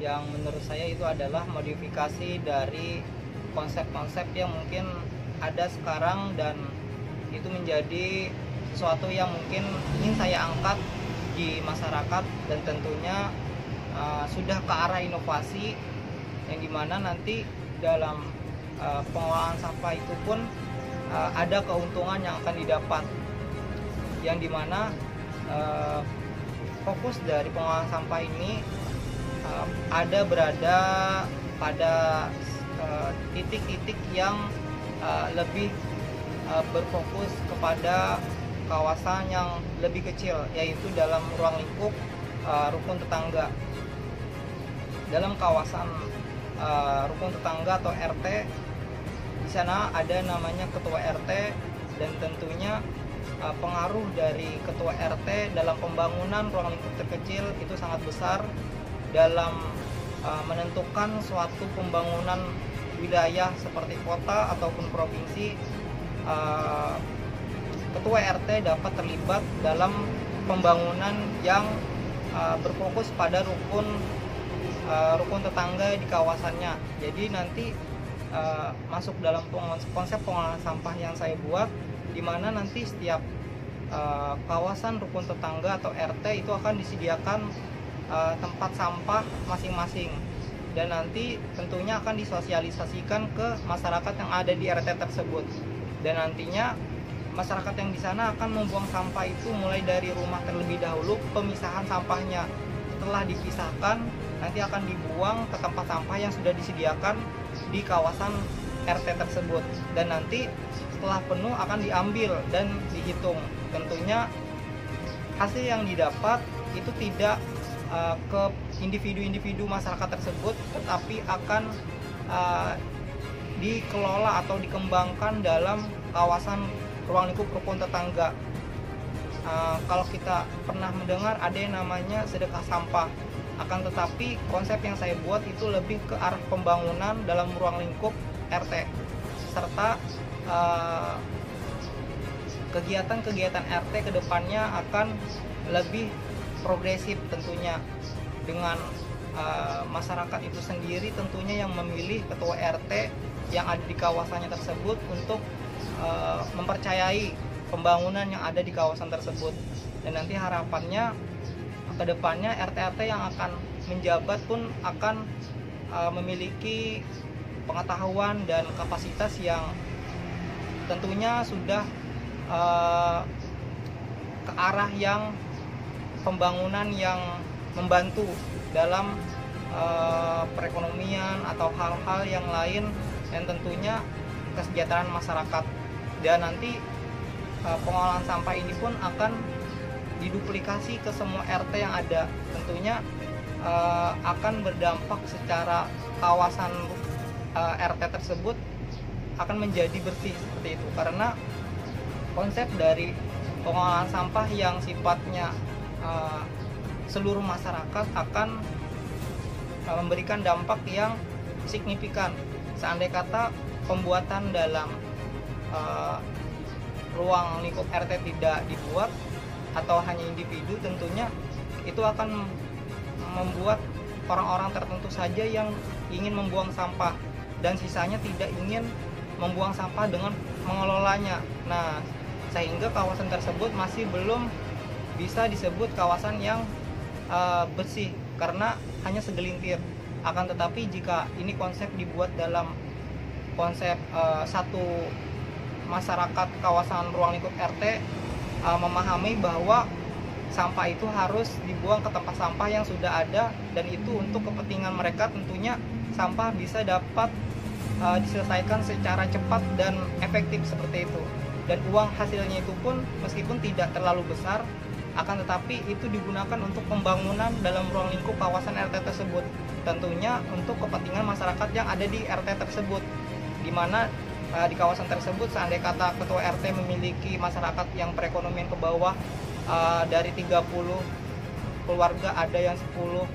yang menurut saya itu adalah modifikasi dari konsep-konsep yang mungkin ada sekarang, dan itu menjadi sesuatu yang mungkin ingin saya angkat di masyarakat, dan tentunya sudah ke arah inovasi yang dimana nanti dalam pengelolaan sampah itu pun ada keuntungan yang akan didapat, yang dimana fokus dari pengelolaan sampah ini ada berada pada titik-titik yang lebih berfokus kepada kawasan yang lebih kecil, yaitu dalam ruang lingkup rukun tetangga. Dalam kawasan rukun tetangga atau RT, di sana ada namanya ketua RT, dan tentunya pengaruh dari ketua RT dalam pembangunan ruang lingkup terkecil itu sangat besar dalam menentukan suatu pembangunan wilayah seperti kota ataupun provinsi. Ketua RT dapat terlibat dalam pembangunan yang berfokus pada rukun tetangga di kawasannya. Jadi nanti masuk dalam konsep pengolahan sampah yang saya buat, di mana nanti setiap kawasan rukun tetangga atau RT itu akan disediakan tempat sampah masing-masing, dan nanti tentunya akan disosialisasikan ke masyarakat yang ada di RT tersebut. Dan nantinya masyarakat yang di sana akan membuang sampah itu mulai dari rumah terlebih dahulu, pemisahan sampahnya. Setelah dipisahkan, nanti akan dibuang ke tempat sampah yang sudah disediakan di kawasan RT tersebut, dan nanti setelah penuh akan diambil dan dihitung. Tentunya hasil yang didapat itu tidak ke individu-individu masyarakat tersebut, tetapi akan dikelola atau dikembangkan dalam kawasan ruang lingkup rukun tetangga. Kalau kita pernah mendengar ada yang namanya sedekah sampah, akan tetapi konsep yang saya buat itu lebih ke arah pembangunan dalam ruang lingkup RT, serta kegiatan-kegiatan RT kedepannya akan lebih progresif tentunya, dengan masyarakat itu sendiri tentunya yang memilih ketua RT yang ada di kawasannya tersebut untuk mempercayai pembangunan yang ada di kawasan tersebut. Dan nanti harapannya kedepannya RT-RT yang akan menjabat pun akan memiliki pengetahuan dan kapasitas yang tentunya sudah ke arah yang pembangunan yang membantu dalam perekonomian atau hal-hal yang lain, dan tentunya kesejahteraan masyarakat. Dan nanti pengolahan sampah ini pun akan diduplikasi ke semua RT yang ada. Tentunya akan berdampak secara kawasan RT tersebut akan menjadi bersih seperti itu, karena konsep dari pengolahan sampah yang sifatnya seluruh masyarakat akan memberikan dampak yang signifikan. Seandainya kata pembuatan dalam ruang lingkup RT tidak dibuat atau hanya individu, tentunya itu akan membuat orang-orang tertentu saja yang ingin membuang sampah, dan sisanya tidak ingin membuang sampah dengan mengelolanya. Nah, sehingga kawasan tersebut masih belum bisa disebut kawasan yang bersih karena hanya segelintir. Akan tetapi jika ini konsep dibuat dalam konsep satu masyarakat kawasan ruang lingkup RT memahami bahwa sampah itu harus dibuang ke tempat sampah yang sudah ada, dan itu untuk kepentingan mereka, tentunya sampah bisa dapat diselesaikan secara cepat dan efektif seperti itu. Dan uang hasilnya itu pun meskipun tidak terlalu besar, akan tetapi itu digunakan untuk pembangunan dalam ruang lingkup kawasan RT tersebut, tentunya untuk kepentingan masyarakat yang ada di RT tersebut, di mana di kawasan tersebut seandainya kata ketua RT memiliki masyarakat yang perekonomian ke bawah, dari 30 keluarga ada yang 10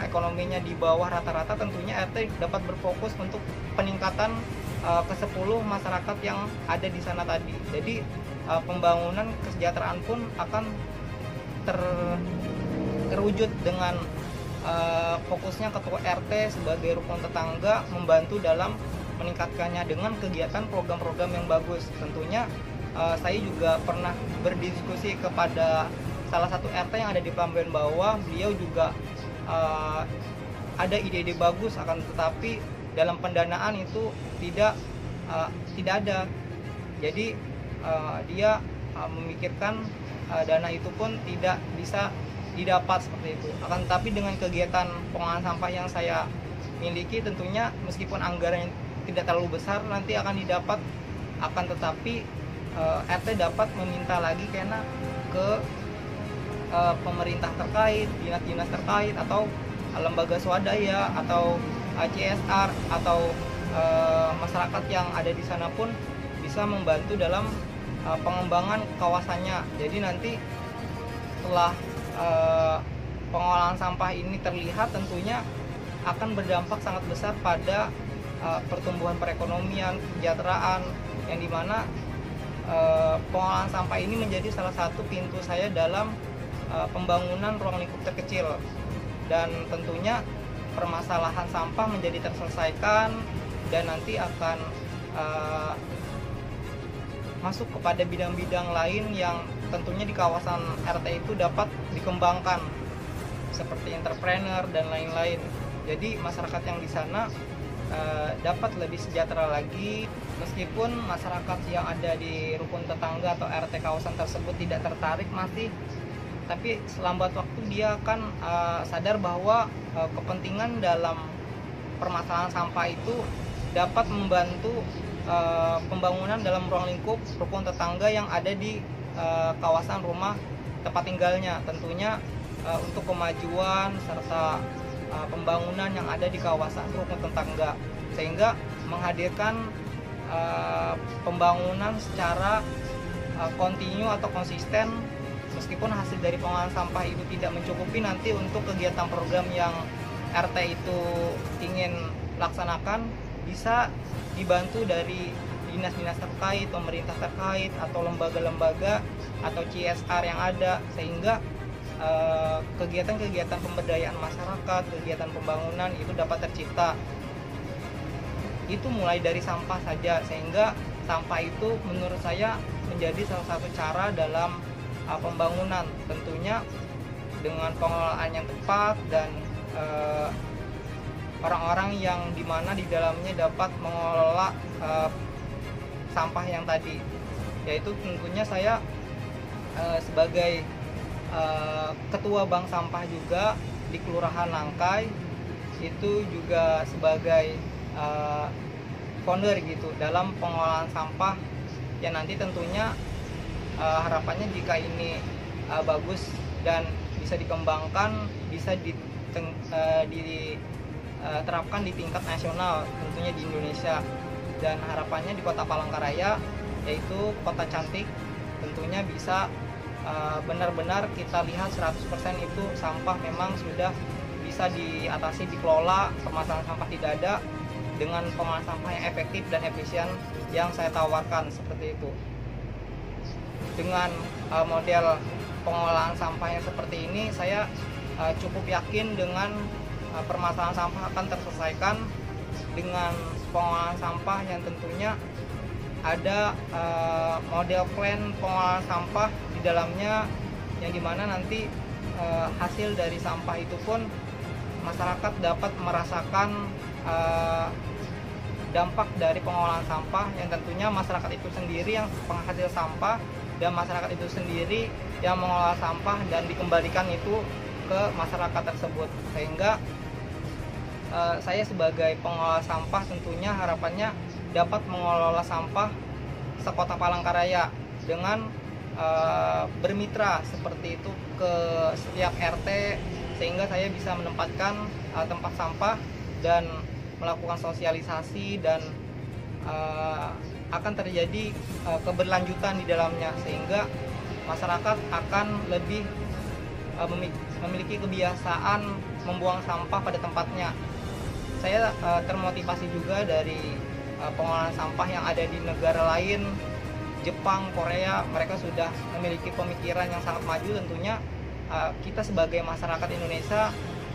ekonominya di bawah rata-rata, tentunya RT dapat berfokus untuk peningkatan ke 10 masyarakat yang ada di sana tadi. Jadi pembangunan kesejahteraan pun akan terwujud dengan fokusnya ketua RT sebagai rukun tetangga membantu dalam meningkatkannya dengan kegiatan program-program yang bagus. Tentunya saya juga pernah berdiskusi kepada salah satu RT yang ada di Pelambayan Bawah. Beliau juga ada ide-ide bagus, akan tetapi dalam pendanaan itu tidak ada. Jadi dia memikirkan dana itu pun tidak bisa didapat seperti itu. Akan tetapi dengan kegiatan pengolahan sampah yang saya miliki, tentunya meskipun anggarannya tidak terlalu besar nanti akan didapat, akan tetapi RT dapat meminta lagi karena ke pemerintah terkait, dinas-dinas terkait, atau lembaga swadaya, atau CSR, atau masyarakat yang ada di sana pun bisa membantu dalam pengembangan kawasannya. Jadi nanti setelah pengolahan sampah ini terlihat, tentunya akan berdampak sangat besar pada pertumbuhan perekonomian, kesejahteraan, yang dimana pengolahan sampah ini menjadi salah satu pintu saya dalam pembangunan ruang lingkup terkecil, dan tentunya permasalahan sampah menjadi terselesaikan dan nanti akan masuk kepada bidang-bidang lain yang tentunya di kawasan RT itu dapat dikembangkan seperti entrepreneur dan lain-lain. Jadi masyarakat yang di sana dapat lebih sejahtera lagi, meskipun masyarakat yang ada di rukun tetangga atau RT kawasan tersebut tidak tertarik masih, tapi selambat waktu dia akan sadar bahwa kepentingan dalam permasalahan sampah itu dapat membantu pembangunan dalam ruang lingkup rukun tetangga yang ada di kawasan rumah tempat tinggalnya, tentunya untuk kemajuan serta pembangunan yang ada di kawasan rukun tetangga, sehingga menghadirkan pembangunan secara kontinu atau konsisten. Meskipun hasil dari pengolahan sampah itu tidak mencukupi nanti untuk kegiatan program yang RT itu ingin laksanakan, bisa dibantu dari dinas-dinas terkait, pemerintah terkait, atau lembaga-lembaga atau CSR yang ada, sehingga kegiatan-kegiatan pemberdayaan masyarakat, kegiatan pembangunan itu dapat tercipta. Itu mulai dari sampah saja, sehingga sampah itu menurut saya menjadi salah satu cara dalam pembangunan, tentunya dengan pengelolaan yang tepat dan orang-orang yang dimana di dalamnya dapat mengelola sampah yang tadi, yaitu tentunya saya sebagai ketua bank sampah juga di Kelurahan Nangkai, itu juga sebagai founder gitu dalam pengolahan sampah, yang nanti tentunya harapannya jika ini bagus dan bisa dikembangkan, bisa diterapkan di tingkat nasional, tentunya di Indonesia, dan harapannya di Kota Palangkaraya, yaitu kota cantik, tentunya bisa benar-benar kita lihat 100% itu sampah memang sudah bisa diatasi, dikelola, permasalahan sampah tidak ada, dengan pengolahan sampah yang efektif dan efisien yang saya tawarkan seperti itu. Dengan model pengolahan sampah yang seperti ini, saya cukup yakin dengan permasalahan sampah akan terselesaikan dengan pengolahan sampah yang tentunya ada model plan pengolahan sampah di dalamnya, yang dimana nanti hasil dari sampah itu pun masyarakat dapat merasakan dampak dari pengolahan sampah, yang tentunya masyarakat itu sendiri yang penghasil sampah dan masyarakat itu sendiri yang mengolah sampah dan dikembalikan itu ke masyarakat tersebut, sehingga saya sebagai pengolah sampah tentunya harapannya dapat mengelola sampah sekota Palangkaraya dengan bermitra seperti itu ke setiap RT, sehingga saya bisa menempatkan tempat sampah dan melakukan sosialisasi, dan akan terjadi keberlanjutan di dalamnya, sehingga masyarakat akan lebih memiliki kebiasaan membuang sampah pada tempatnya. Saya termotivasi juga dari pengolahan sampah yang ada di negara lain, Jepang, Korea. Mereka sudah memiliki pemikiran yang sangat maju. Tentunya kita sebagai masyarakat Indonesia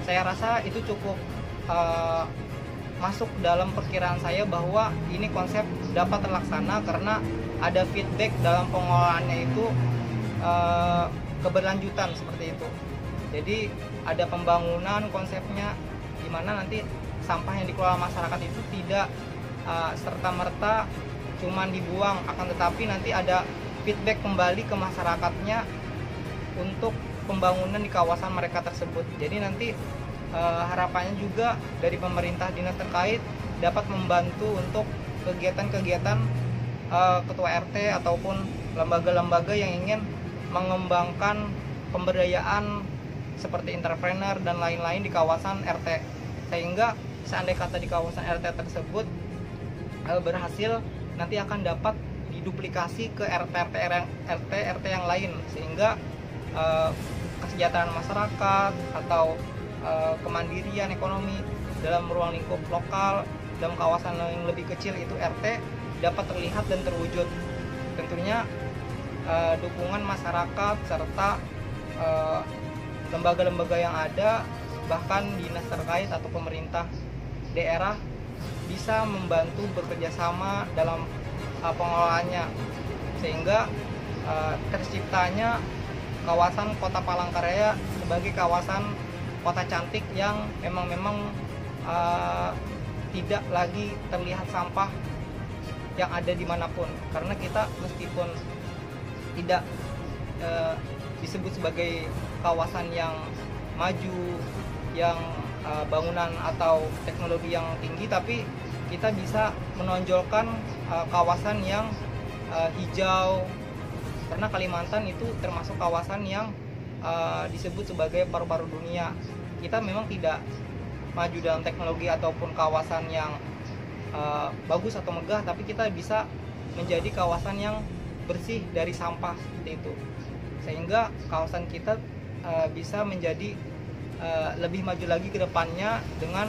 saya rasa itu cukup uh, masuk dalam perkiraan saya bahwa ini konsep dapat terlaksana karena ada feedback dalam pengelolaannya itu keberlanjutan seperti itu. Jadi ada pembangunan konsepnya di mana nanti sampah yang dikelola masyarakat itu tidak serta-merta cuman dibuang, akan tetapi nanti ada feedback kembali ke masyarakatnya untuk pembangunan di kawasan mereka tersebut. Jadi nanti harapannya juga dari pemerintah dinas terkait dapat membantu untuk kegiatan-kegiatan ketua RT ataupun lembaga-lembaga yang ingin mengembangkan pemberdayaan seperti entrepreneur dan lain-lain di kawasan RT, sehingga seandainya kata di kawasan RT tersebut berhasil, nanti akan dapat diduplikasi ke RT yang lain, sehingga kesejahteraan masyarakat atau kemandirian ekonomi dalam ruang lingkup lokal dalam kawasan yang lebih kecil itu RT dapat terlihat dan terwujud. Tentunya dukungan masyarakat serta lembaga-lembaga yang ada, bahkan dinas terkait atau pemerintah daerah bisa membantu bekerja sama dalam pengelolaannya, sehingga terciptanya kawasan Kota Palangkaraya sebagai kawasan kota cantik yang memang tidak lagi terlihat sampah yang ada dimanapun. Karena kita meskipun tidak disebut sebagai kawasan yang maju, yang bangunan atau teknologi yang tinggi, tapi kita bisa menonjolkan kawasan yang hijau, karena Kalimantan itu termasuk kawasan yang disebut sebagai paru-paru dunia. Kita memang tidak maju dalam teknologi ataupun kawasan yang bagus atau megah, tapi kita bisa menjadi kawasan yang bersih dari sampah seperti itu, sehingga kawasan kita bisa menjadi lebih maju lagi ke depannya dengan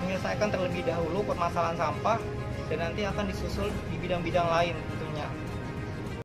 menyelesaikan terlebih dahulu permasalahan sampah, dan nanti akan disusul di bidang-bidang lain.